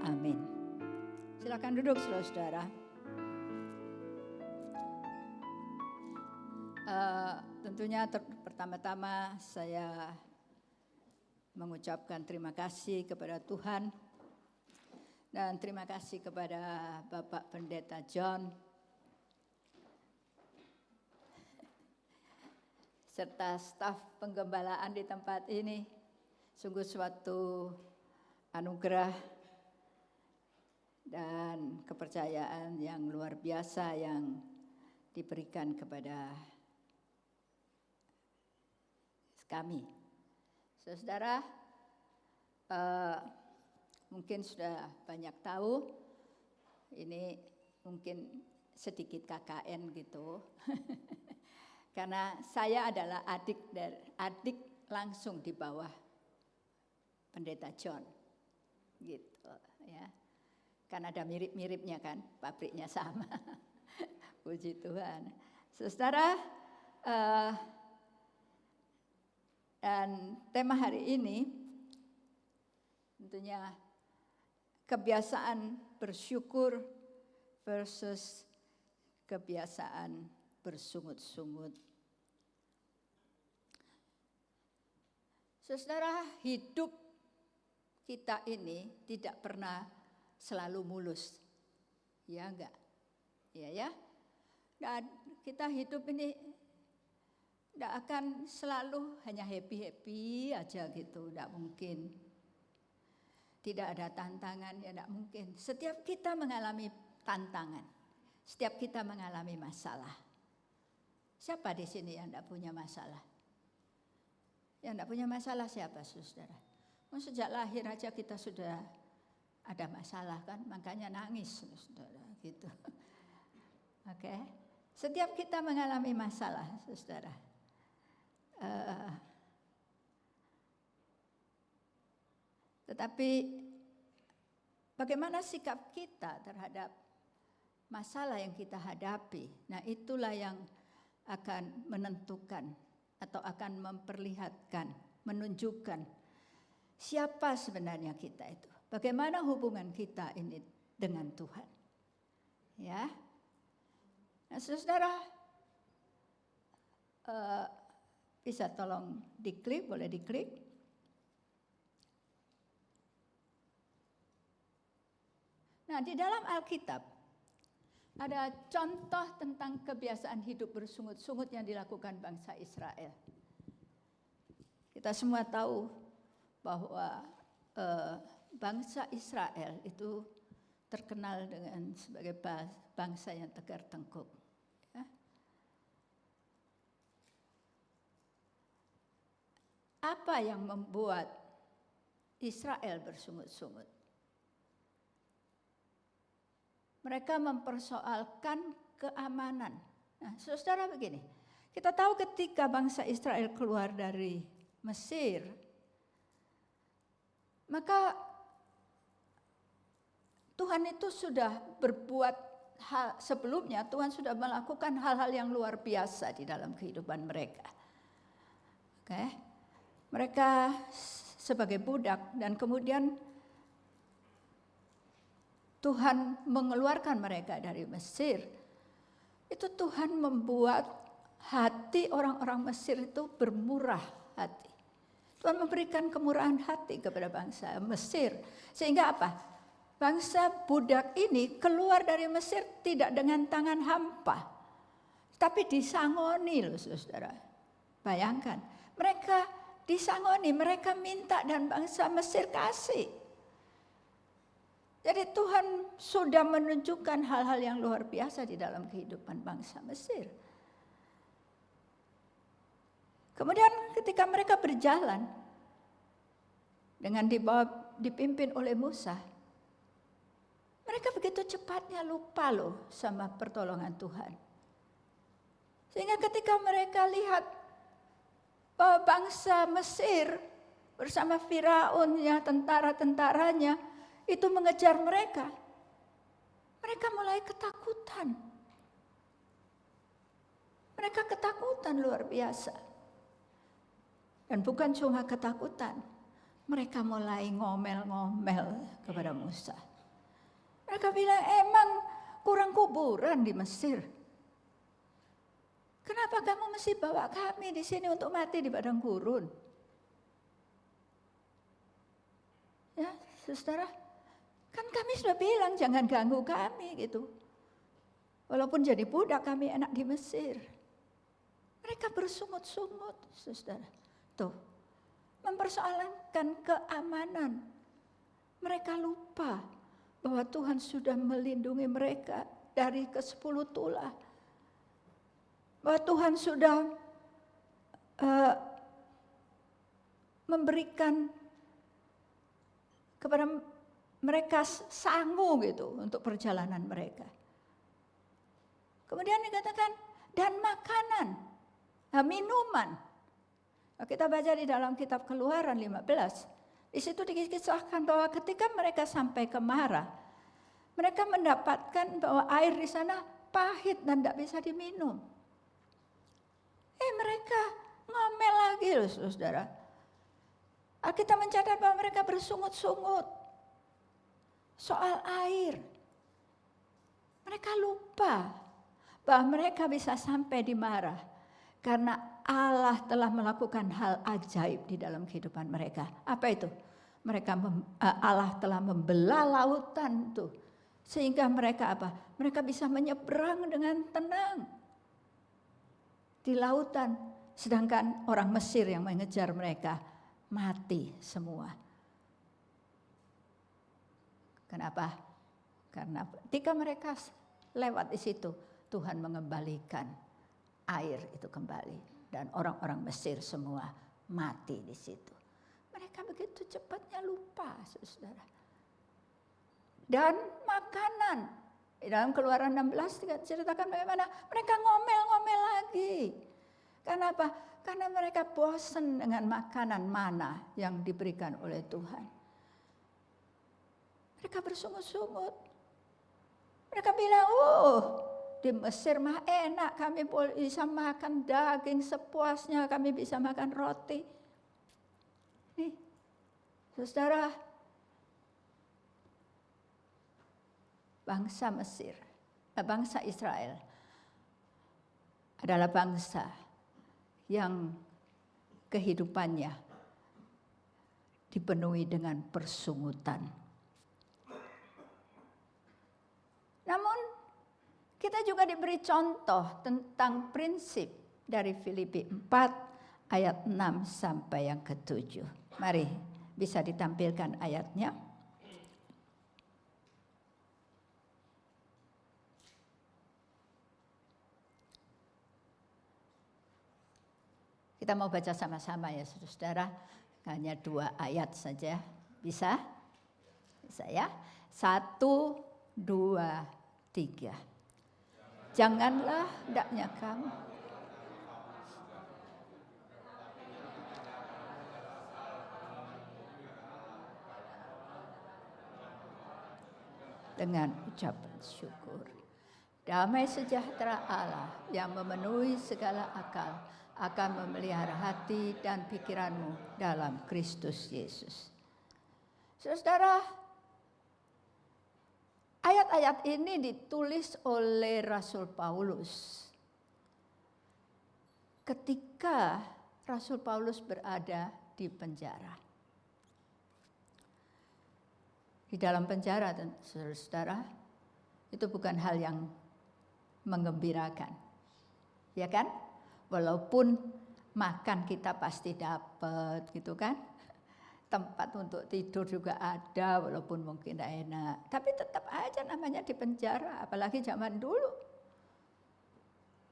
Amin. Silakan duduk saudara-saudara. Tentunya pertama-tama saya mengucapkan terima kasih kepada Tuhan dan terima kasih kepada Bapak Pendeta John serta staf penggembalaan di tempat ini. Sungguh suatu anugerah dan kepercayaan yang luar biasa yang diberikan kepada kami. Saudara, mungkin sudah banyak tahu, ini mungkin sedikit KKN gitu. Karena saya adalah adik langsung di bawah Pendeta John. Gitu ya. Kan ada mirip-miripnya kan, pabriknya sama. Puji Tuhan. Saudara, dan tema hari ini tentunya kebiasaan bersyukur versus kebiasaan bersungut-sungut. Saudara, hidup kita ini tidak pernah selalu mulus. Ya enggak? Ya. Dan kita hidup ini tidak akan selalu hanya happy-happy aja gitu, tidak mungkin. Tidak ada tantangan, ya tidak mungkin. Setiap kita mengalami tantangan, setiap kita mengalami masalah. Siapa di sini yang tidak punya masalah? Yang tidak punya masalah siapa, saudara? Sejak lahir aja kita sudah ada masalah kan, makanya nangis, saudara, gitu. Oke, setiap kita mengalami masalah, saudara. Tetapi bagaimana sikap kita terhadap masalah yang kita hadapi? Nah, itulah yang akan menentukan atau akan memperlihatkan, menunjukkan siapa sebenarnya kita itu. Bagaimana hubungan kita ini dengan Tuhan. Ya. Nah, saudara, bisa tolong diklik, boleh diklik. Nah, di dalam Alkitab ada contoh tentang kebiasaan hidup bersungut-sungut yang dilakukan bangsa Israel. Kita semua tahu bahwa bangsa Israel itu terkenal dengan sebagai bangsa yang tegar tengkuk. Ya. Apa yang membuat Israel bersungut-sungut? Mereka mempersoalkan keamanan. Nah, saudara begini, kita tahu ketika bangsa Israel keluar dari Mesir, maka Tuhan itu sudah berbuat hal sebelumnya, Tuhan sudah melakukan hal-hal yang luar biasa di dalam kehidupan mereka. Oke. Mereka sebagai budak dan kemudian Tuhan mengeluarkan mereka dari Mesir. Itu Tuhan membuat hati orang-orang Mesir itu bermurah hati. Tuhan memberikan kemurahan hati kepada bangsa Mesir. Sehingga apa? Bangsa budak ini keluar dari Mesir tidak dengan tangan hampa. Tapi disangoni loh saudara. Bayangkan, mereka disangoni, mereka minta dan bangsa Mesir kasih. Jadi Tuhan sudah menunjukkan hal-hal yang luar biasa di dalam kehidupan bangsa Mesir. Kemudian ketika mereka berjalan dengan dipimpin oleh Musa, mereka begitu cepatnya lupa loh sama pertolongan Tuhan. Sehingga ketika mereka lihat bahwa bangsa Mesir bersama Firaunnya, tentara-tentaranya itu mengejar mereka, mereka mulai ketakutan. Mereka ketakutan luar biasa. Dan bukan cuma ketakutan, mereka mulai ngomel-ngomel kepada Musa. Mereka bilang, emang kurang kuburan di Mesir? Kenapa kamu mesti bawa kami di sini untuk mati di padang gurun? Ya, saudara, kan kami sudah bilang jangan ganggu kami gitu. Walaupun jadi budak kami enak di Mesir. Mereka bersungut-sungut, saudara. Tuh, mempersoalkan keamanan. Mereka lupa bahwa Tuhan sudah melindungi mereka dari ke-10 tulah. Bahwa Tuhan sudah memberikan kepada mereka sangu gitu untuk perjalanan mereka. Kemudian dikatakan dan makanan, minuman. Kita baca di dalam kitab Keluaran 15. Di situ dikisahkan bahwa ketika mereka sampai ke Mara, mereka mendapatkan bahwa air di sana pahit dan tidak bisa diminum. Mereka ngomel lagi loh saudara. Kita mencatat bahwa mereka bersungut-sungut soal air. Mereka lupa bahwa mereka bisa sampai di Mara karena Allah telah melakukan hal ajaib di dalam kehidupan mereka. Apa itu? Allah telah membelah lautan tuh. Sehingga mereka apa? Mereka bisa menyeberang dengan tenang di lautan. Sedangkan orang Mesir yang mengejar mereka mati semua. Kenapa? Karena ketika mereka lewat di situ, Tuhan mengembalikan air itu kembali. Dan orang-orang Mesir semua mati di situ. Mereka begitu cepatnya lupa, saudara. Dan makanan. Di dalam Keluaran 16 ceritakan bagaimana mereka ngomel-ngomel lagi. Karena apa? Karena mereka bosan dengan makanan mana yang diberikan oleh Tuhan. Mereka bersungut-sungut. Mereka bilang, di Mesir mah enak, kami bisa makan daging sepuasnya, kami bisa makan roti. Nih, saudara, bangsa Mesir, bangsa Israel adalah bangsa yang kehidupannya dipenuhi dengan persungutan. Namun kita juga diberi contoh tentang prinsip dari Filipi 4 ayat 6 sampai yang ke-7. Mari bisa ditampilkan ayatnya. Kita mau baca sama-sama ya saudara. Hanya 2 ayat saja. Bisa? Bisa ya? 1, 2, 3. Janganlah hendaknya kamu dengan ucapan syukur. Damai sejahtera Allah yang memenuhi segala akal akan memelihara hati dan pikiranmu dalam Kristus Yesus. Saudara, ayat-ayat ini ditulis oleh Rasul Paulus ketika Rasul Paulus berada di penjara. Di dalam penjara, saudara, itu bukan hal yang menggembirakan, ya kan? Walaupun makan kita pasti dapat, gitu kan? Tempat untuk tidur juga ada, walaupun mungkin tidak enak. Tapi tetap aja namanya di penjara, apalagi zaman dulu.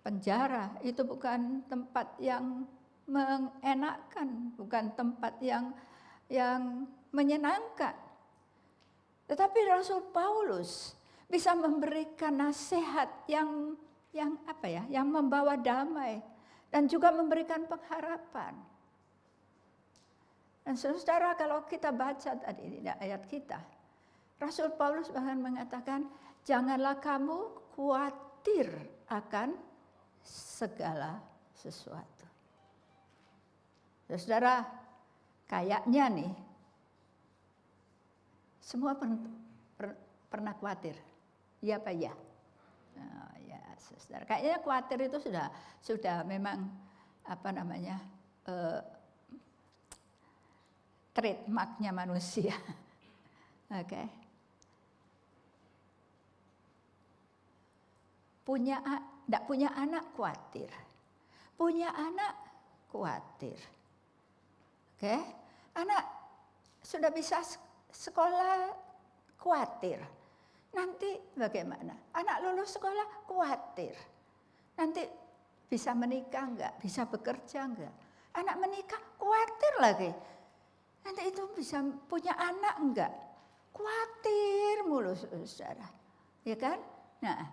Penjara itu bukan tempat yang mengenakkan, bukan tempat yang menyenangkan. Tetapi Rasul Paulus bisa memberikan nasihat yang membawa damai dan juga memberikan pengharapan. Dan saudara, kalau kita baca tadi di ayat kita, Rasul Paulus bahkan mengatakan, janganlah kamu khawatir akan segala sesuatu. Saudara, kayaknya nih, semua pernah khawatir? Iya apa ya? Oh, ya, saudara. Kayaknya khawatir itu sudah memang trademarknya manusia. Oke. Tidak punya anak khawatir. Punya anak khawatir. Oke. Anak sudah bisa sekolah khawatir. Nanti bagaimana? Anak lulus sekolah khawatir. Nanti bisa menikah enggak? Bisa bekerja enggak? Anak menikah khawatir lagi. Nanti itu bisa punya anak enggak? Khawatir mulu, saudara. Ya kan? Nah,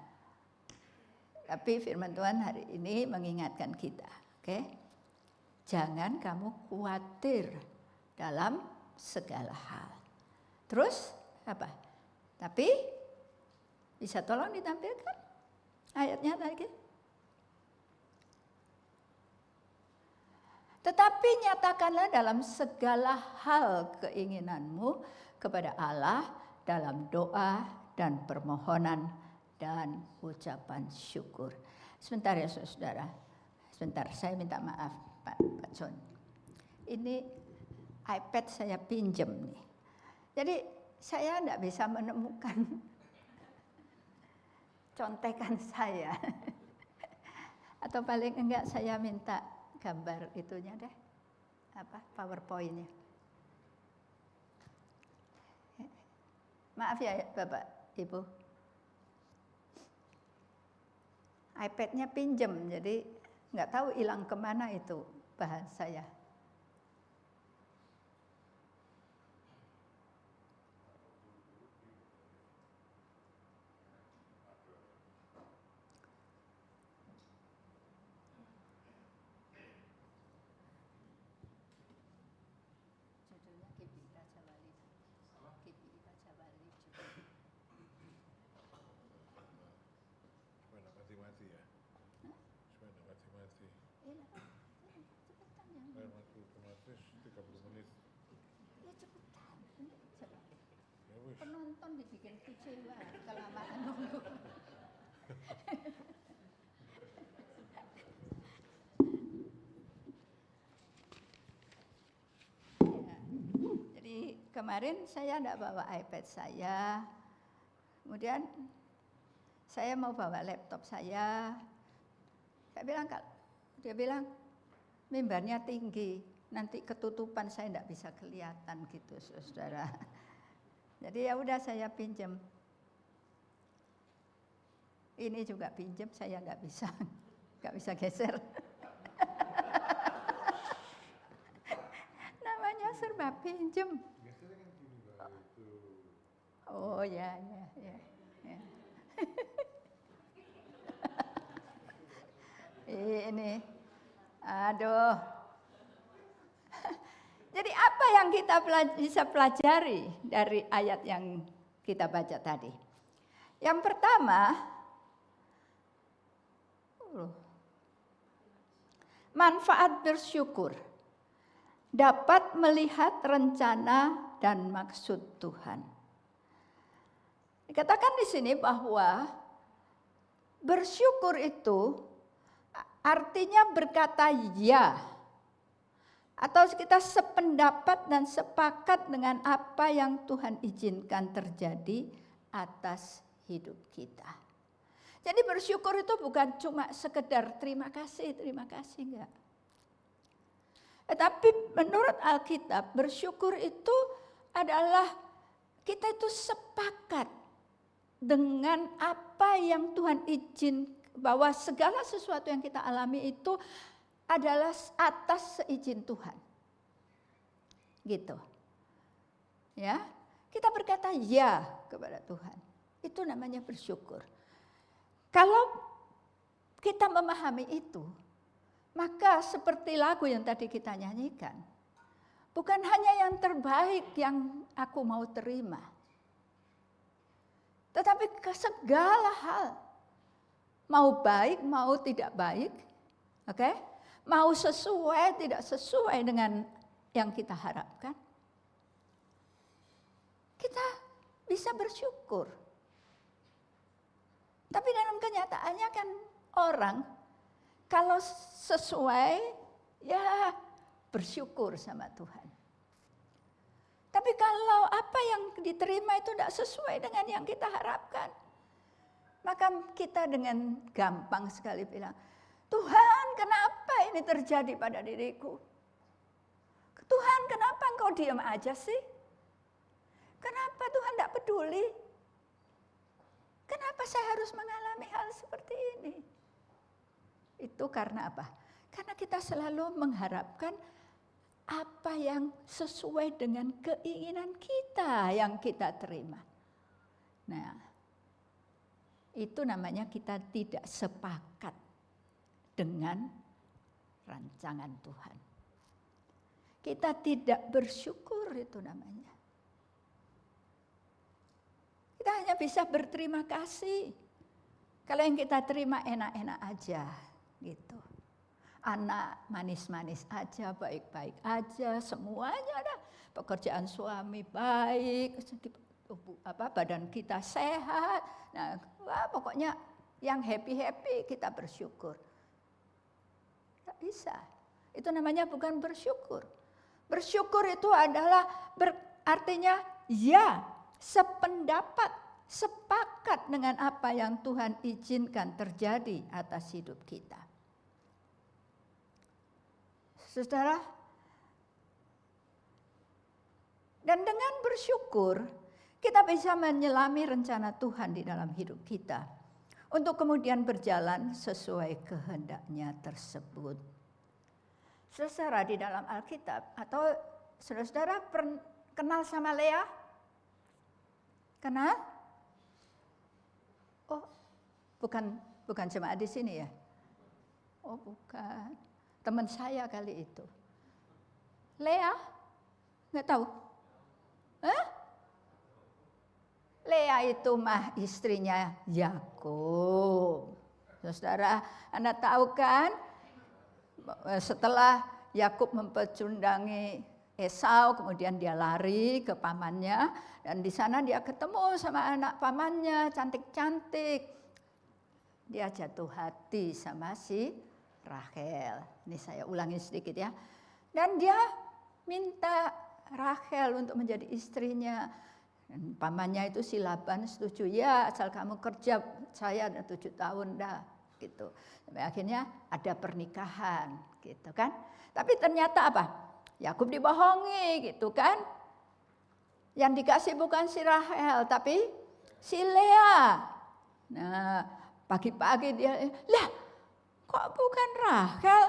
tapi firman Tuhan hari ini mengingatkan kita. Oke? Jangan kamu khawatir dalam segala hal. Terus apa? Tapi bisa tolong ditampilkan ayatnya tadi. Tetapi nyatakanlah dalam segala hal keinginanmu kepada Allah dalam doa dan permohonan dan ucapan syukur. Sebentar ya saudara, sebentar saya minta maaf Pak John. Ini iPad saya pinjam nih. Jadi saya tidak bisa menemukan contekan saya. Atau paling enggak saya minta gambar itunya deh, PowerPoint-nya. Maaf ya Bapak, Ibu. iPad-nya pinjem, jadi nggak tahu hilang kemana itu bahan saya. Penonton dibikin kecewa kelamaan nunggu. Ya, jadi kemarin saya tidak bawa iPad saya, kemudian saya mau bawa laptop saya. Dia bilang mimbarnya tinggi, nanti ketutupan saya tidak bisa kelihatan gitu, saudara. Jadi ya udah saya pinjam. Ini juga pinjam, saya nggak bisa geser. Namanya serba pinjam. Oh ya. Ini, aduh. Jadi apa yang kita bisa pelajari dari ayat yang kita baca tadi? Yang pertama, manfaat bersyukur. Dapat melihat rencana dan maksud Tuhan. Dikatakan di sini bahwa bersyukur itu artinya berkata ya. Atau kita sependapat dan sepakat dengan apa yang Tuhan izinkan terjadi atas hidup kita. Jadi bersyukur itu bukan cuma sekedar terima kasih enggak. Tetapi menurut Alkitab bersyukur itu adalah kita itu sepakat dengan apa yang Tuhan izin, bahwa segala sesuatu yang kita alami itu adalah atas seizin Tuhan. Gitu. Ya, kita berkata ya kepada Tuhan. Itu namanya bersyukur. Kalau kita memahami itu, maka seperti lagu yang tadi kita nyanyikan, bukan hanya yang terbaik yang aku mau terima, tetapi ke segala hal, mau baik, mau tidak baik, oke? Mau sesuai, tidak sesuai dengan yang kita harapkan, kita bisa bersyukur. Tapi dalam kenyataannya kan orang kalau sesuai ya bersyukur sama Tuhan. Tapi kalau apa yang diterima itu tidak sesuai dengan yang kita harapkan, maka kita dengan gampang sekali bilang, Tuhan kenapa ini terjadi pada diriku? Tuhan kenapa engkau diam aja sih? Kenapa Tuhan tidak peduli? Kenapa saya harus mengalami hal seperti ini? Itu karena apa? Karena kita selalu mengharapkan apa yang sesuai dengan keinginan kita yang kita terima. Nah, itu namanya kita tidak sepakat dengan rancangan Tuhan. Kita tidak bersyukur, itu namanya. Kita hanya bisa berterima kasih. Kalau yang kita terima enak-enak aja gitu. Anak manis-manis aja, baik-baik aja, semuanya ada. Pekerjaan suami baik, badan kita sehat. Nah, pokoknya yang happy-happy kita bersyukur. Tidak bisa. Itu namanya bukan bersyukur. Bersyukur itu adalah artinya ya, sependapat, sepakat dengan apa yang Tuhan izinkan terjadi atas hidup kita. Saudara, dan dengan bersyukur kita bisa menyelami rencana Tuhan di dalam hidup kita untuk kemudian berjalan sesuai kehendaknya tersebut. Saudara, di dalam Alkitab atau saudara kenal sama Lea? Kenal? Oh, bukan jemaat di sini ya? Oh, bukan. Teman saya kali itu. Lea? Nggak tahu? Hah? Lea itu mah istrinya Yakub. Saudara, Anda tahu kan? Setelah Yakub mempecundangi Esau, kemudian dia lari ke pamannya. Dan di sana dia ketemu sama anak pamannya, cantik-cantik. Dia jatuh hati sama si Rachel. Ini saya ulangi sedikit ya. Dan dia minta Rachel untuk menjadi istrinya. Dan pamannya itu si Laban setuju, ya asal kamu kerja saya ada 7 tahun dah gitu. Sampai akhirnya ada pernikahan gitu kan. Tapi ternyata apa? Yakub dibohongi gitu kan. Yang dikasih bukan si Rachel tapi si Lea. Nah, pagi-pagi dia, lah kok bukan Rachel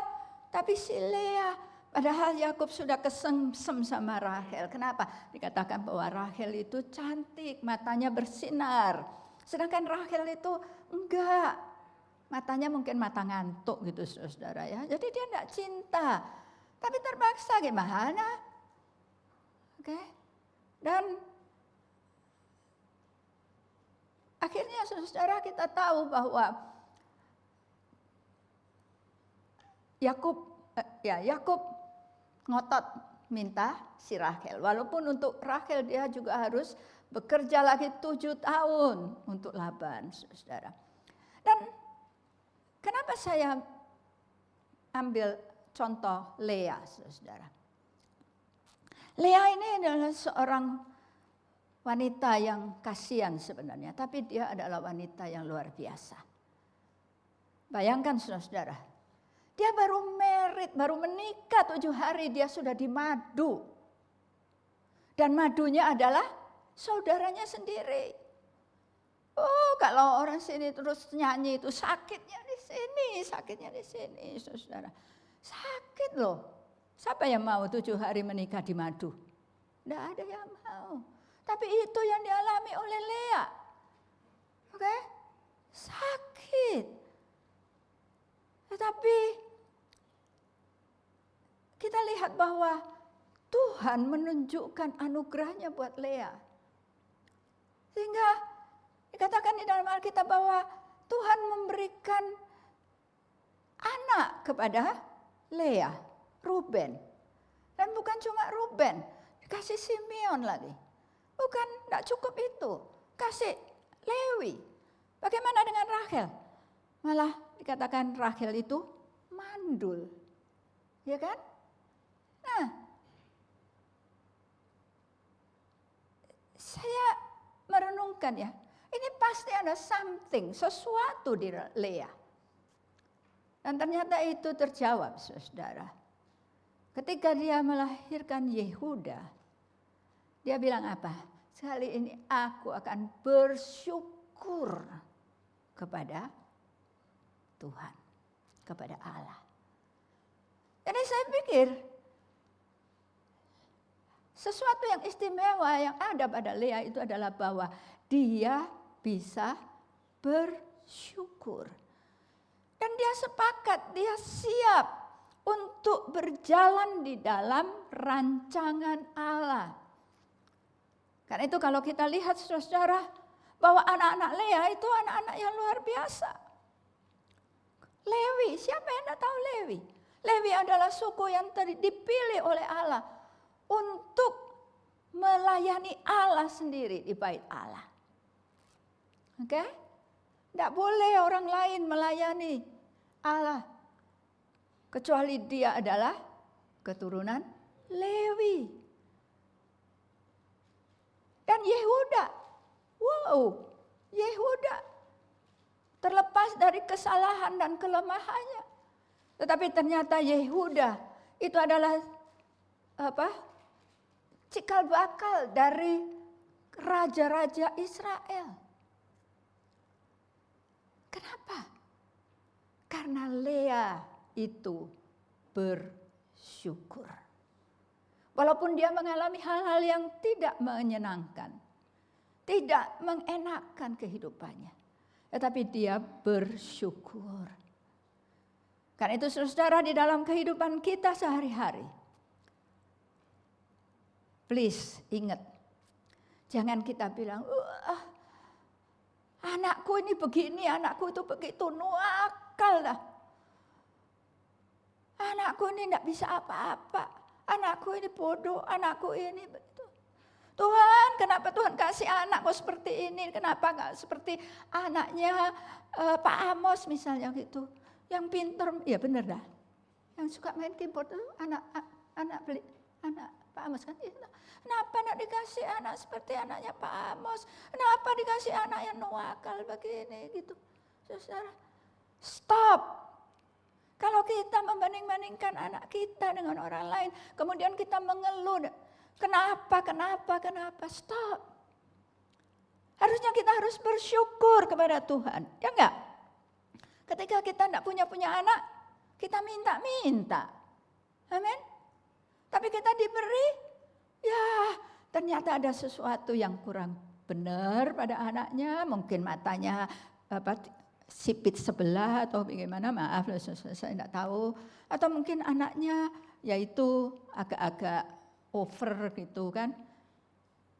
tapi si Lea. Padahal Yakub sudah kesengsem sama Rachel. Kenapa? Dikatakan bahwa Rachel itu cantik, matanya bersinar. Sedangkan Rachel itu enggak. Matanya mungkin mata ngantuk gitu saudara ya. Jadi dia enggak cinta. Tapi terpaksa gimana? Oke. Dan akhirnya saudara kita tahu bahwa Yakub ngotot minta si Rachel. Walaupun untuk Rachel dia juga harus bekerja lagi 7 tahun untuk Laban, saudara. Dan kenapa saya ambil contoh Lea, saudara? Lea ini adalah seorang wanita yang kasihan sebenarnya, tapi dia adalah wanita yang luar biasa. Bayangkan saudara, dia baru baru menikah 7 hari, dia sudah dimadu. Dan madunya adalah saudaranya sendiri. Oh, kalau orang sini terus nyanyi itu sakitnya di sini, saudara. Sakit loh. Siapa yang mau 7 hari menikah di madu? Tidak ada yang mau. Tapi itu yang dialami oleh Lea. Oke? Sakit. Tetapi kita lihat bahwa Tuhan menunjukkan anugerahnya buat Lea. Sehingga dikatakan di dalam Alkitab bahwa Tuhan memberikan anak kepada Lea, Ruben. Dan bukan cuma Ruben, dikasih Simeon lagi. Bukan, tidak cukup itu. Kasih Lewi. Bagaimana dengan Rachel? Malah dikatakan Rachel itu mandul. Ya kan? Nah, saya merenungkan ya, ini pasti ada sesuatu di Lea. Dan ternyata itu terjawab, saudara. Ketika dia melahirkan Yehuda, dia bilang apa? Sekali ini aku akan bersyukur kepada Tuhan, kepada Allah. Jadi saya pikir sesuatu yang istimewa yang ada pada Lea itu adalah bahwa dia bisa bersyukur. Dan dia sepakat, dia siap untuk berjalan di dalam rancangan Allah. Karena itu kalau kita lihat saudara, bahwa anak-anak Lea itu anak-anak yang luar biasa. Lewi, siapa yang tidak tahu Lewi? Lewi adalah suku yang dipilih oleh Allah untuk melayani Allah sendiri di bait Allah. Oke? Tidak boleh orang lain melayani Allah kecuali dia adalah keturunan Lewi. Dan Yehuda, Yehuda terlepas dari kesalahan dan kelemahannya. Tetapi ternyata Yehuda itu adalah cikal bakal dari raja-raja Israel. Kenapa? Karena Lea itu bersyukur. Walaupun dia mengalami hal-hal yang tidak menyenangkan, tidak mengenakkan kehidupannya, tetapi dia bersyukur. Karena itu saudara, di dalam kehidupan kita sehari-hari, please ingat, jangan kita bilang, anakku ini begini, anakku itu begitu, nuakal lah. Anakku ini tidak bisa apa-apa. Anakku ini bodoh, anakku ini begitu. Tuhan, kenapa Tuhan kasih anak kok seperti ini? Kenapa nggak seperti anaknya Pak Amos misalnya gitu? Yang pinter, ya benar dah. Yang suka main keyboard itu anak Pak Amos kan. Kenapa nak dikasih anak seperti anaknya Pak Amos? Kenapa dikasih anak yang nuakal begini gitu? Saudara, stop. Kalau kita membanding-bandingkan anak kita dengan orang lain, kemudian kita mengeluh, kenapa, stop. Harusnya kita harus bersyukur kepada Tuhan, ya enggak? Ketika kita tidak punya anak, kita minta. Amin. Tapi kita diberi, ya ternyata ada sesuatu yang kurang benar pada anaknya, mungkin matanya sipit sebelah atau bagaimana, maaf saya tidak tahu, atau mungkin anaknya yaitu agak-agak over gitu kan.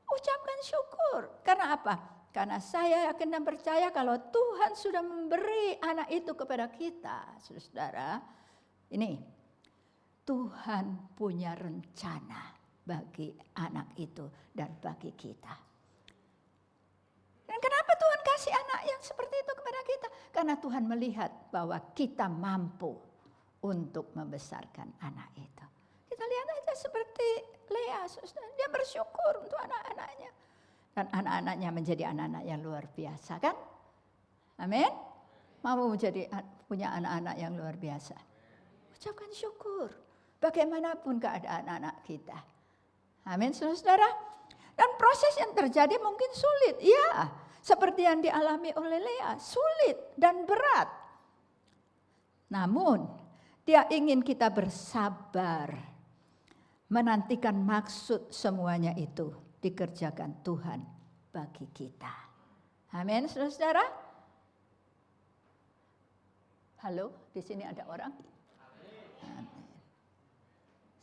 Ucapkan syukur. Karena apa? Karena saya yakin dan percaya kalau Tuhan sudah memberi anak itu kepada kita, saudara. Ini Tuhan punya rencana bagi anak itu dan bagi kita. Dan kenapa Tuhan kasih anak yang seperti itu kepada kita? Karena Tuhan melihat bahwa kita mampu untuk membesarkan anak itu. Kita lihat aja seperti Lea, dia bersyukur untuk anak-anaknya. Dan anak-anaknya menjadi anak-anak yang luar biasa kan? Amin? Mau punya anak-anak yang luar biasa. Ucapkan syukur. Bagaimanapun keadaan anak kita. Amin, saudara. Dan proses yang terjadi mungkin sulit. Ya, seperti yang dialami oleh Lea. Sulit dan berat. Namun, dia ingin kita bersabar. Menantikan maksud semuanya itu dikerjakan Tuhan bagi kita. Amin, saudara. Halo, di sini ada orang? Amin.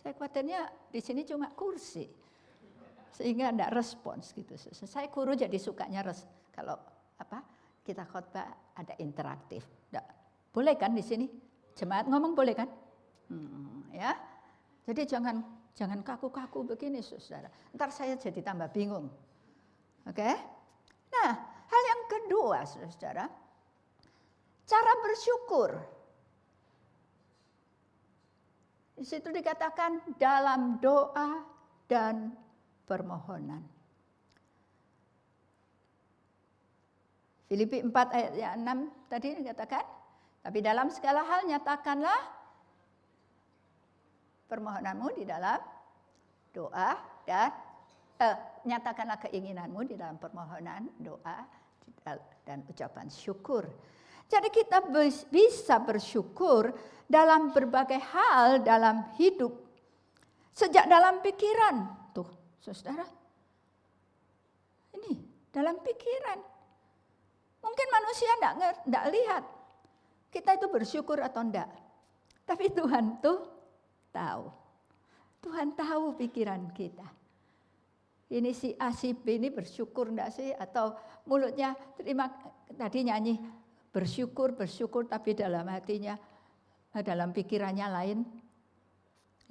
Saya khawatirnya di sini cuma kursi. Sehingga tidak respons gitu. Saya guru jadi sukanya kalau kita khotbah ada interaktif. Boleh kan di sini? Jemaat ngomong boleh kan? Ya. Jadi jangan kaku-kaku begini, saudara. Ntar saya jadi tambah bingung. Oke? Nah, hal yang kedua kedua, saudara, cara bersyukur. Di situ dikatakan dalam doa dan permohonan. Filipi 4 ayat 6 tadi dikatakan, tapi dalam segala hal nyatakanlah permohonanmu di dalam doa dan nyatakanlah keinginanmu di dalam permohonan, doa dan ucapan syukur. Jadi kita bisa bersyukur dalam berbagai hal dalam hidup. Sejak dalam pikiran, tuh saudara, ini dalam pikiran. Mungkin manusia enggak lihat kita itu bersyukur atau enggak. Tapi Tuhan tuh tahu. Tuhan tahu pikiran kita. Ini si A, si B ini bersyukur enggak sih? Atau mulutnya tadi nyanyi bersyukur, tapi dalam hatinya, dalam pikirannya lain.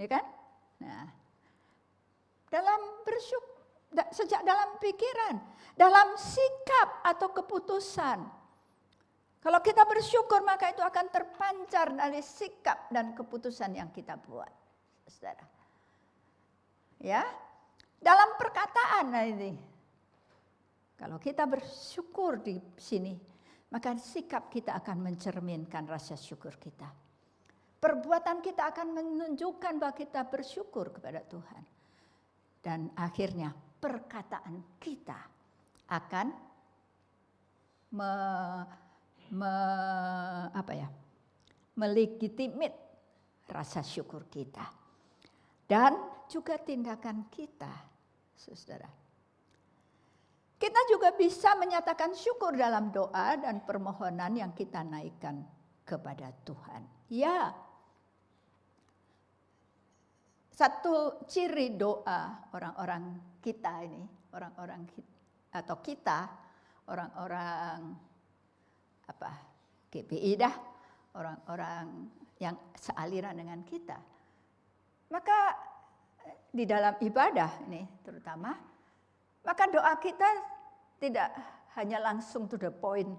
Ya kan? Nah, dalam bersyukur, sejak dalam pikiran, dalam sikap atau keputusan. Kalau kita bersyukur maka itu akan terpancar dari sikap dan keputusan yang kita buat. Saudara. Ya, dalam perkataan ini. Kalau kita bersyukur di sini, maka sikap kita akan mencerminkan rasa syukur kita. Perbuatan kita akan menunjukkan bahwa kita bersyukur kepada Tuhan. Dan akhirnya perkataan kita akan melegitimate rasa syukur kita. Dan juga tindakan kita, saudara. Kita juga bisa menyatakan syukur dalam doa dan permohonan yang kita naikkan kepada Tuhan. Ya, satu ciri doa orang-orang kita ini, orang-orang GPI dah, orang-orang yang sealiran dengan kita. Maka di dalam ibadah ini terutama, maka doa kita tidak hanya langsung to the point.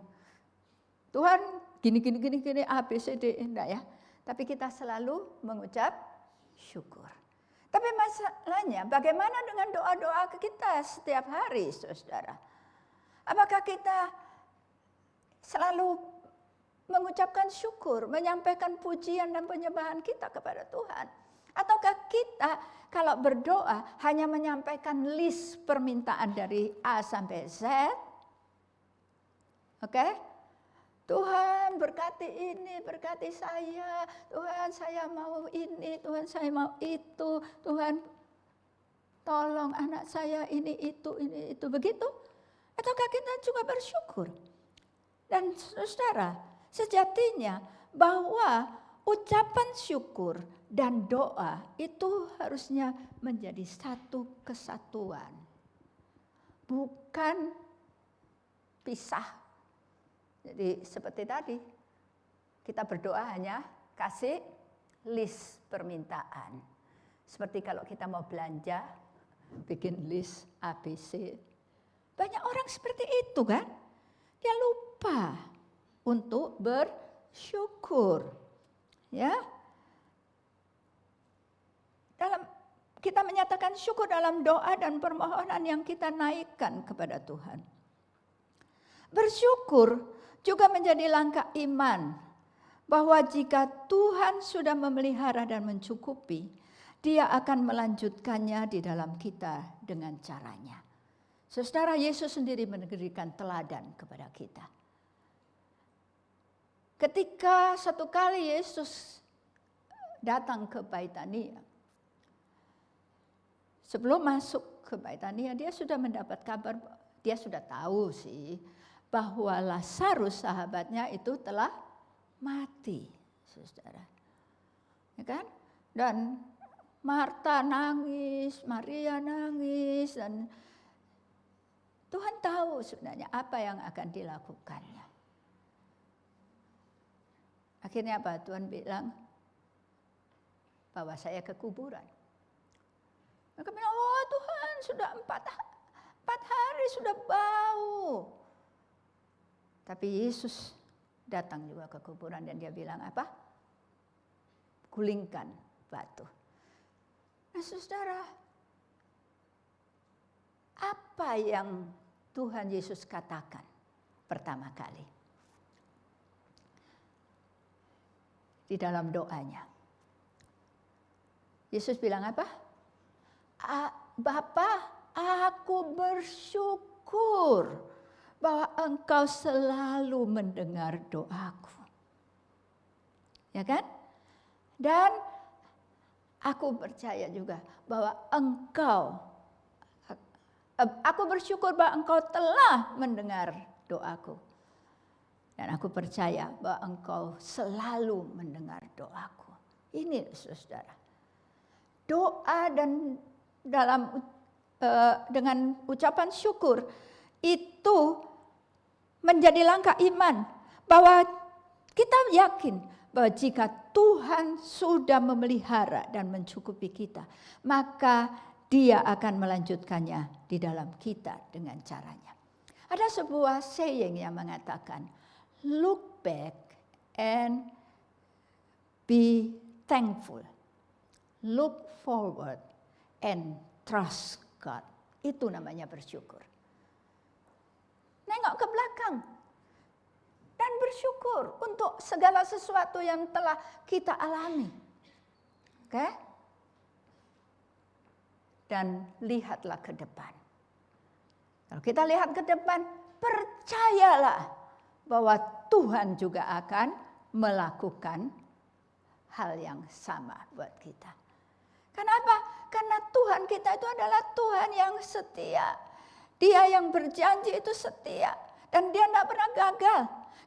Tuhan gini A B C D, enggak ya. Tapi kita selalu mengucap syukur. Tapi masalahnya bagaimana dengan doa-doa kita setiap hari, saudara? Apakah kita selalu mengucapkan syukur, menyampaikan pujian dan penyembahan kita kepada Tuhan? Ataukah kita kalau berdoa hanya menyampaikan list permintaan dari A sampai Z? Oke? Tuhan berkati ini, berkati saya. Tuhan saya mau ini, Tuhan saya mau itu. Tuhan tolong anak saya ini, itu. Begitu? Ataukah kita juga bersyukur? Dan saudara, sejatinya bahwa ucapan syukur dan doa itu harusnya menjadi satu kesatuan. Bukan pisah. Jadi seperti tadi, kita berdoa hanya kasih list permintaan. Seperti kalau kita mau belanja, bikin list ABC. Banyak orang seperti itu kan? Dia lupa untuk bersyukur. Ya. Kita menyatakan syukur dalam doa dan permohonan yang kita naikkan kepada Tuhan. Bersyukur juga menjadi langkah iman bahwa jika Tuhan sudah memelihara dan mencukupi, Dia akan melanjutkannya di dalam kita dengan caranya. Saudara, Yesus sendiri memberikan teladan kepada kita. Ketika satu kali Yesus datang ke Baitania, sebelum masuk ke Baitania, dia sudah mendapat kabar, dia sudah tahu sih, bahwa Lazarus sahabatnya itu telah mati, saudara. Ya kan? Dan Marta nangis, Maria nangis, dan Tuhan tahu sebenarnya apa yang akan dilakukannya. Akhirnya apa? Tuhan bilang, bawa saya ke kuburan. Mereka bilang, oh Tuhan sudah 4 hari sudah bau. Tapi Yesus datang juga ke kuburan dan dia bilang apa? Gulingkan batu. Nah saudara, apa yang Tuhan Yesus katakan pertama kali? Di dalam doanya. Yesus bilang apa? Bapa, aku bersyukur bahwa Engkau selalu mendengar doaku. Ya kan? Dan aku percaya juga bahwa aku bersyukur bahwa Engkau telah mendengar doaku. Dan aku percaya bahwa Engkau selalu mendengar doaku. Ini saudara. Doa dan dengan ucapan syukur itu menjadi langkah iman bahwa kita yakin bahwa jika Tuhan sudah memelihara dan mencukupi kita, maka Dia akan melanjutkannya di dalam kita dengan caranya. Ada sebuah saying yang mengatakan, look back and be thankful. Look forward and trust God. Itu namanya bersyukur. Nengok ke belakang dan bersyukur untuk segala sesuatu yang telah kita alami. Oke? Dan lihatlah ke depan. Kalau kita lihat ke depan, percayalah bahwa Tuhan juga akan melakukan hal yang sama buat kita. Kenapa? Karena Tuhan kita itu adalah Tuhan yang setia. Dia yang berjanji itu setia. Dan Dia tidak pernah gagal.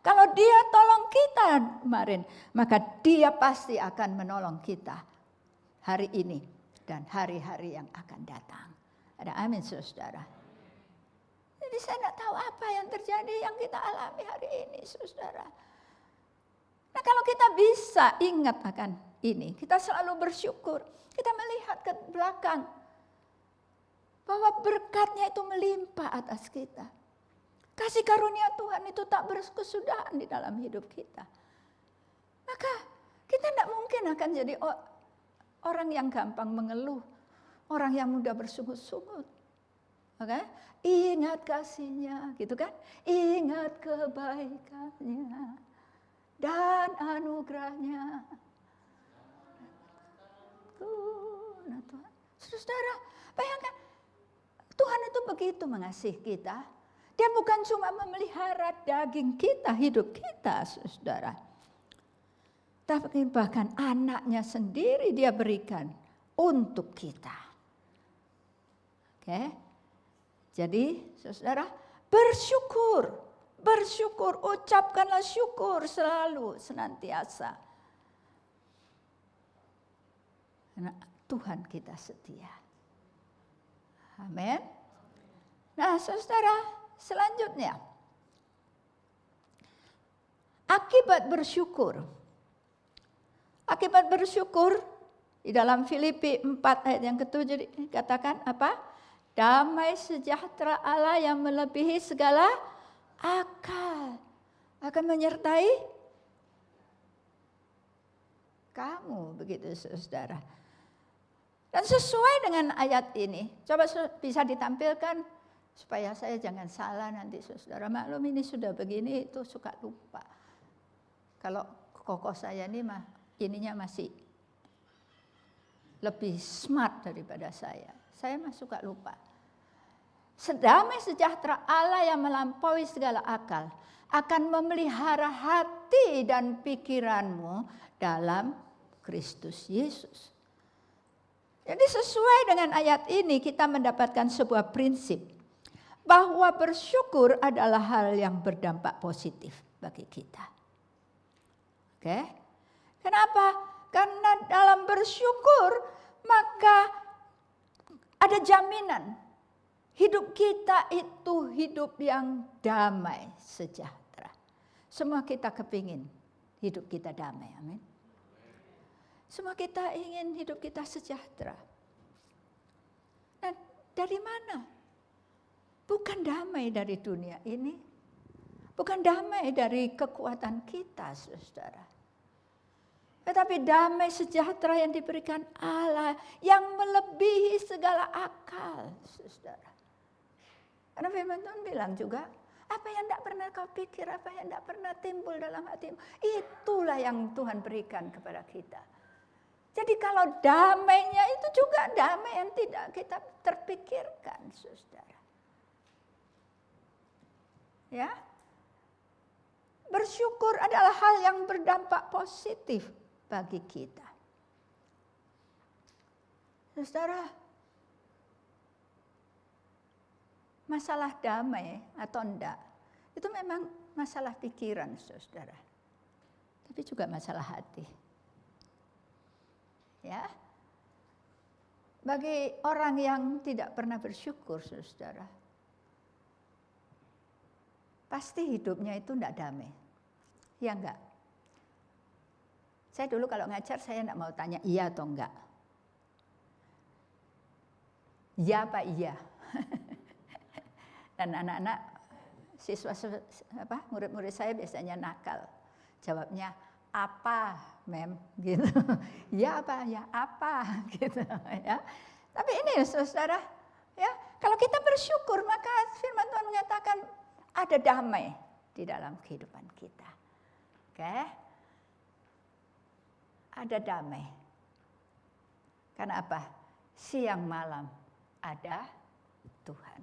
Kalau Dia tolong kita kemarin, maka Dia pasti akan menolong kita hari ini dan hari-hari yang akan datang. Ada amin saudara. Jadi saya tidak tahu apa yang terjadi yang kita alami hari ini saudara. Nah kalau kita bisa ingat akan ini, kita selalu bersyukur. Kita melihat ke belakang bahwa berkatnya itu melimpah atas kita. Kasih karunia Tuhan itu tak berkesudahan di dalam hidup kita. Maka kita tidak mungkin akan jadi orang yang gampang mengeluh. Orang yang mudah bersungut-sungut. Okay? Ingat kasihnya, gitu kan? Ingat kebaikannya dan anugerahnya. Nah Tuhan, saudara, bayangkan Tuhan itu begitu mengasihi kita. Dia bukan cuma memelihara daging kita, hidup kita, saudara. Tapi bahkan anaknya sendiri Dia berikan untuk kita. Oke? Jadi, saudara, bersyukur, ucapkanlah syukur selalu, senantiasa. Karena Tuhan kita setia. Amin. Nah, saudara, selanjutnya. Akibat bersyukur. Akibat bersyukur di dalam Filipi 4 ayat yang ke-7 dikatakan apa? Damai sejahtera Allah yang melebihi segala akal akan menyertai kamu, begitu saudara. Dan sesuai dengan ayat ini, coba bisa ditampilkan supaya saya jangan salah nanti saudara. Maklum ini sudah begini itu suka lupa. Kalau kokoh saya ini ininya masih lebih smart daripada saya. Saya mah suka lupa. Damai sejahtera Allah yang melampaui segala akal akan memelihara hati dan pikiranmu dalam Kristus Yesus. Jadi sesuai dengan ayat ini kita mendapatkan sebuah prinsip bahwa bersyukur adalah hal yang berdampak positif bagi kita. Oke? Kenapa? Karena dalam bersyukur maka ada jaminan hidup kita itu hidup yang damai sejahtera. Semua kita kepingin hidup kita damai, amin. Semua kita ingin hidup kita sejahtera. Nah, dari mana? Bukan damai dari dunia ini. Bukan damai dari kekuatan kita, saudara. Tetapi damai sejahtera yang diberikan Allah yang melebihi segala akal, saudara. Karena firman Tuhan bilang juga, apa yang tidak pernah kau pikir, apa yang tidak pernah timbul dalam hatimu, itulah yang Tuhan berikan kepada kita. Jadi kalau damainya itu juga damai yang tidak kita terpikirkan, saudara. Ya, bersyukur adalah hal yang berdampak positif bagi kita. Saudara, masalah damai atau enggak, itu memang masalah pikiran, saudara. Tapi juga masalah hati. Ya, bagi orang yang tidak pernah bersyukur, saudara, pasti hidupnya itu enggak damai. Ya enggak? Saya dulu kalau ngajar, saya enggak mau tanya iya atau enggak. Iya apa iya? Dan anak-anak, murid-murid saya biasanya nakal. Jawabnya, apa, mem, gitu. Ya apa, ya apa, gitu. Ya. Tapi ini, saudara, ya, kalau kita bersyukur, maka firman Tuhan mengatakan ada damai di dalam kehidupan kita. Oke? Ada damai. Karena apa? Siang malam ada Tuhan.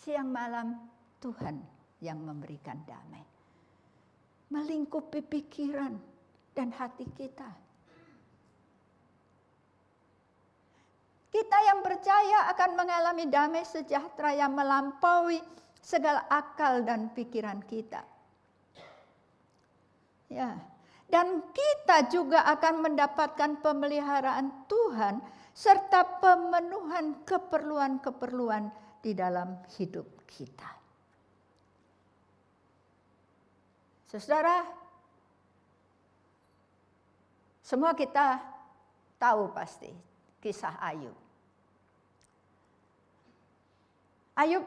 Siang malam Tuhan yang memberikan damai. Melingkupi pikiran dan hati kita. Kita yang percaya akan mengalami damai sejahtera yang melampaui segala akal dan pikiran kita. Ya, dan kita juga akan mendapatkan pemeliharaan Tuhan serta pemenuhan keperluan-keperluan di dalam hidup kita. Saudara, semua kita tahu pasti kisah Ayub. Ayub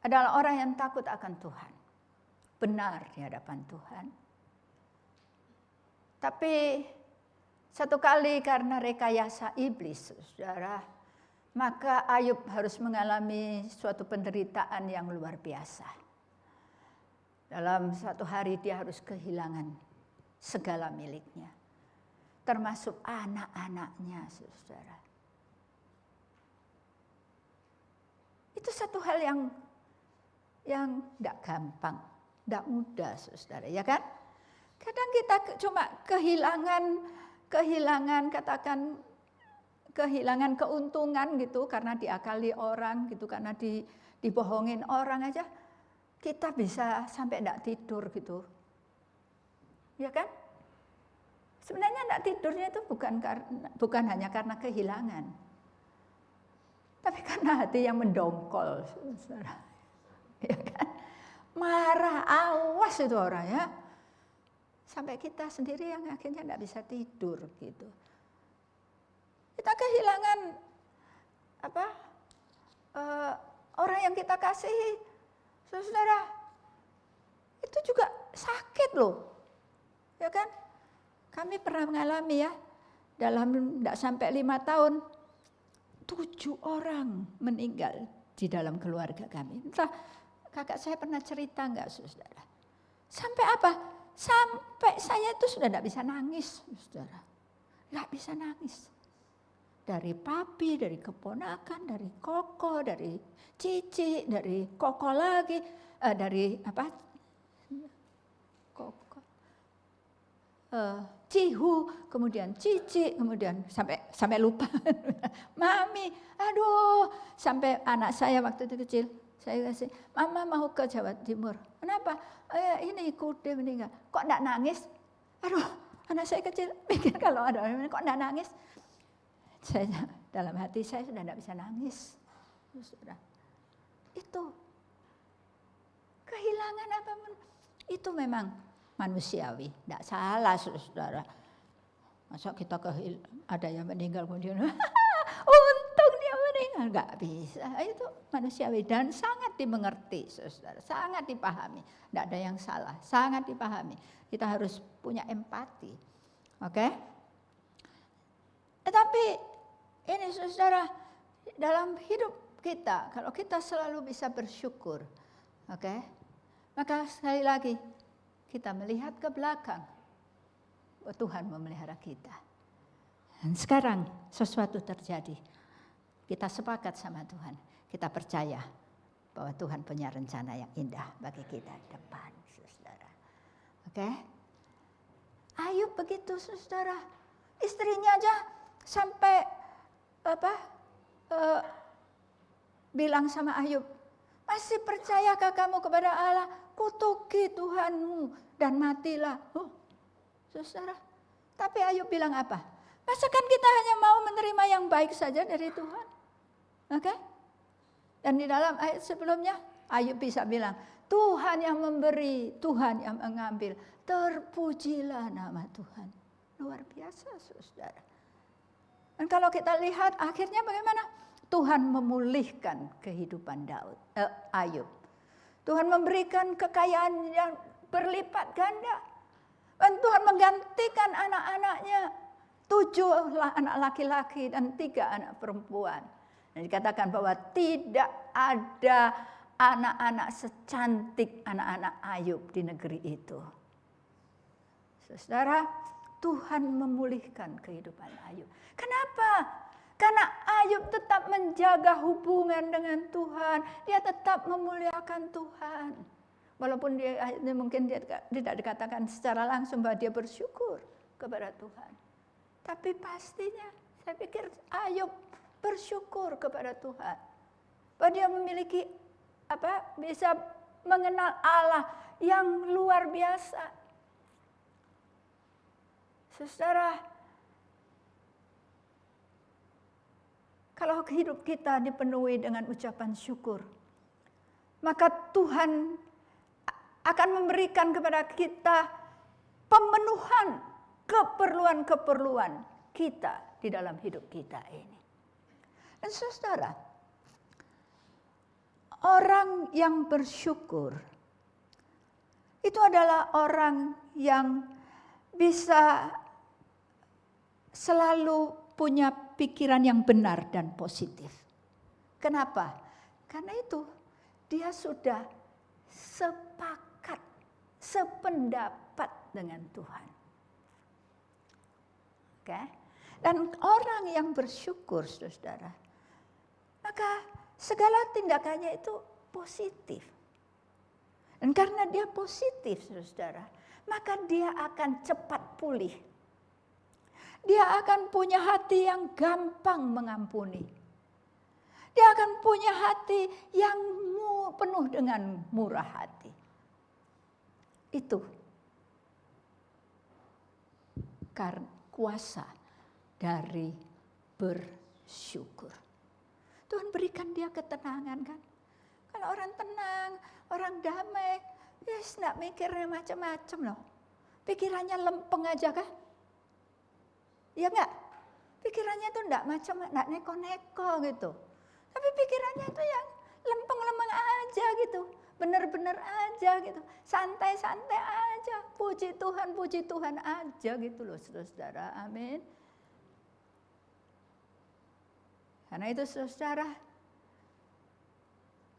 adalah orang yang takut akan Tuhan, benar di hadapan Tuhan. Tapi satu kali karena rekayasa iblis, saudara, maka Ayub harus mengalami suatu penderitaan yang luar biasa. Dalam satu hari dia harus kehilangan segala miliknya, termasuk anak-anaknya, saudara. Itu satu hal yang tidak gampang, tidak mudah, saudara, ya kan? Kadang kita cuma kehilangan katakan kehilangan keuntungan gitu karena diakali orang gitu, karena dibohongin orang aja. Kita bisa sampai enggak tidur gitu. Ya kan? Sebenarnya enggak tidurnya itu bukan hanya karena kehilangan. Tapi karena hati yang mendongkol, saudara. Ya kan? Marah, awas itu orang ya. Sampai kita sendiri yang akhirnya enggak bisa tidur gitu. Kita kehilangan orang yang kita kasihi. Saudara, itu juga sakit loh, ya kan? Kami pernah mengalami ya, dalam tidak sampai 5 tahun, 7 orang meninggal di dalam keluarga kami. Entah kakak saya pernah cerita enggak, saudara? Sampai apa? Sampai saya itu sudah tidak bisa nangis, saudara. Tidak bisa nangis. Dari papi, dari keponakan, dari koko, dari cici, dari koko lagi, dari koko, cihu, kemudian cici, kemudian sampai lupa, mami, aduh, sampai anak saya waktu itu kecil, saya kasih, mama mau ke Jawa Timur, kenapa? Ini kude meninggal, kok enggak nangis? Aduh, anak saya kecil, pikir kalau ada orang kok enggak nangis? Saya dalam hati saya sudah tidak bisa nangis, saudara. Itu kehilangan apapun itu memang manusiawi, tidak salah, saudara. Masa kita ada yang meninggal kemudian, untung dia meninggal, nggak bisa. Itu manusiawi dan sangat dimengerti, saudara, sangat dipahami. Tidak ada yang salah, sangat dipahami. Kita harus punya empati, oke? Tetapi ini saudara, dalam hidup kita, kalau kita selalu bisa bersyukur, oke? Maka sekali lagi kita melihat ke belakang, bahwa Tuhan memelihara kita. Dan sekarang sesuatu terjadi. Kita sepakat sama Tuhan. Kita percaya bahwa Tuhan punya rencana yang indah bagi kita di depan, saudara. Oke? Ayub begitu, saudara. Istrinya aja sampai bilang sama Ayub, masih percayakah kamu kepada Allah? Kutuki Tuhanmu dan matilah. Saudara. Tapi Ayub bilang apa? Masakan kita hanya mau menerima yang baik saja dari Tuhan? Oke? Dan di dalam ayat sebelumnya, Ayub bisa bilang, Tuhan yang memberi, Tuhan yang mengambil. Terpujilah nama Tuhan. Luar biasa, saudara. Dan kalau kita lihat akhirnya bagaimana? Tuhan memulihkan kehidupan Ayub. Tuhan memberikan kekayaan yang berlipat ganda. Dan Tuhan menggantikan anak-anaknya. 7 anak laki-laki dan 3 anak perempuan. Dan dikatakan bahwa tidak ada anak-anak secantik anak-anak Ayub di negeri itu. Saudara, Tuhan memulihkan kehidupan Ayub. Kenapa? Karena Ayub tetap menjaga hubungan dengan Tuhan. Dia tetap memuliakan Tuhan. Walaupun dia mungkin dia tidak dikatakan secara langsung bahwa dia bersyukur kepada Tuhan. Tapi pastinya saya pikir Ayub bersyukur kepada Tuhan. Bahwa dia memiliki bisa mengenal Allah yang luar biasa. Saudara, kalau hidup kita dipenuhi dengan ucapan syukur, maka Tuhan akan memberikan kepada kita pemenuhan keperluan-keperluan kita di dalam hidup kita ini. Dan saudara, orang yang bersyukur itu adalah orang yang bisa selalu punya pikiran yang benar dan positif. Kenapa? Karena itu dia sudah sepakat, sependapat dengan Tuhan. Oke? Dan orang yang bersyukur, saudara, maka segala tindakannya itu positif. Dan karena dia positif, saudara, maka dia akan cepat pulih. Dia akan punya hati yang gampang mengampuni. Dia akan punya hati yang penuh dengan murah hati. Itu karena kuasa dari bersyukur. Tuhan berikan dia ketenangan kan. Kalau orang tenang, orang damai, yes, nggak mikirnya macam-macam loh. Pikirannya lempeng aja kan? Iya nggak? Pikirannya tuh nggak neko-neko gitu. Tapi pikirannya itu yang lempeng-lempeng aja gitu. Bener-bener aja gitu. Santai-santai aja. Puji Tuhan aja gitu loh saudara. Amin. Karena itu saudara,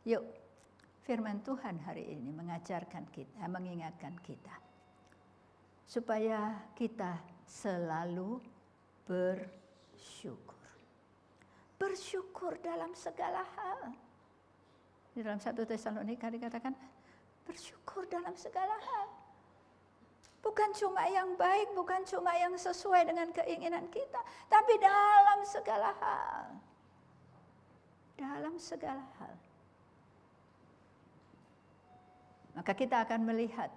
yuk firman Tuhan hari ini mengajarkan kita, mengingatkan kita. Supaya kita selalu bersyukur. Bersyukur dalam segala hal. Di dalam 1 Tesalonika dikatakan, bersyukur dalam segala hal. Bukan cuma yang baik, bukan cuma yang sesuai dengan keinginan kita, tapi dalam segala hal. Dalam segala hal. Maka kita akan melihat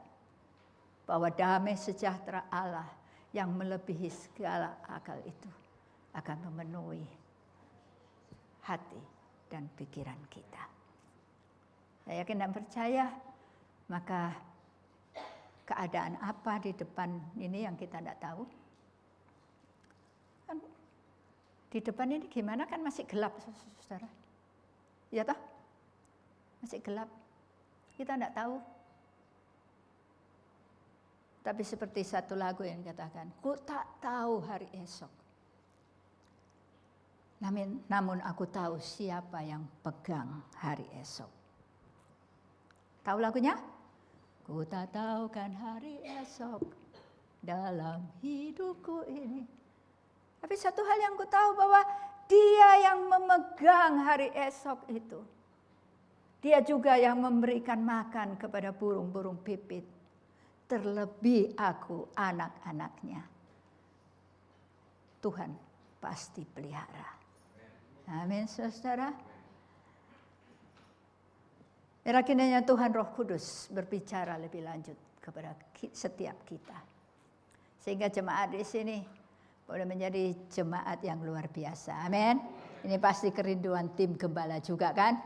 bahwa damai sejahtera Allah yang melebihi segala akal itu akan memenuhi hati dan pikiran kita. Saya yakin dan percaya, maka keadaan apa di depan ini yang kita tidak tahu. Di depan ini gimana kan masih gelap, saudara. Ya toh? Masih gelap. Kita tidak tahu. Tapi seperti satu lagu yang dikatakan, ku tak tahu hari esok. Namun aku tahu siapa yang pegang hari esok. Tahu lagunya? Ku tak tahu kan hari esok dalam hidupku ini. Tapi satu hal yang ku tahu bahwa Dia yang memegang hari esok itu. Dia juga yang memberikan makan kepada burung-burung pipit. Terlebih aku anak-anaknya. Tuhan pasti pelihara. Amin, saudara. Kiranya Tuhan Roh Kudus berbicara lebih lanjut kepada setiap kita. Sehingga jemaat di sini boleh menjadi jemaat yang luar biasa. Amin. Ini pasti kerinduan tim gembala juga kan?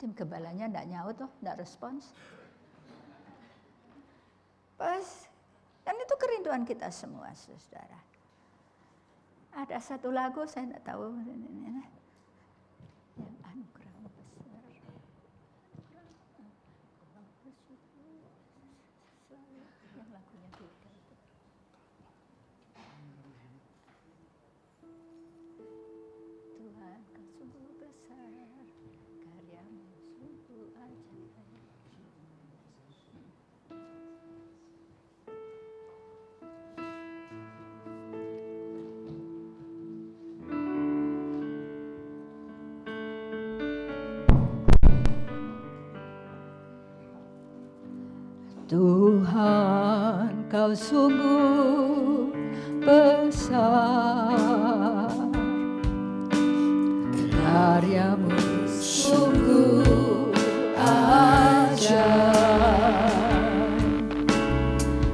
Tim gembalanya enggak nyaut tuh, enggak respons. Pas, dan itu kerinduan kita semua, saudara. Ada satu lagu saya enggak tahu yang anugerah besar. Yang lagunya beda itu. Tuhan kau sungguh besar, karyamu sungguh ajaib. Tuhan kau sungguh besar, karyamu sungguh ajaib.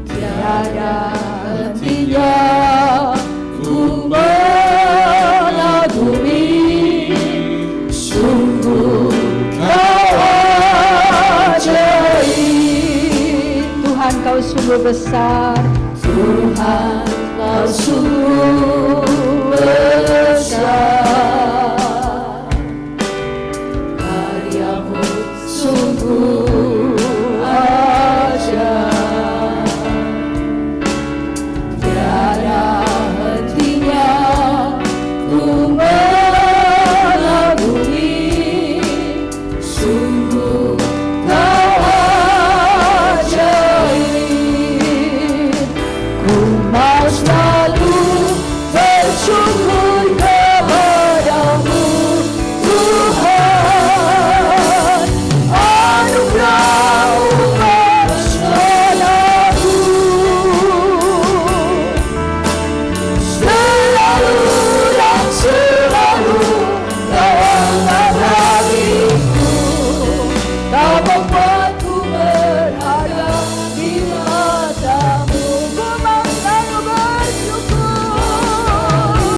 Tiada hentinya ku mengagumi, sungguh kau ajaib. Tuhan kau sungguh besar, Tuhan kau sungguh besar.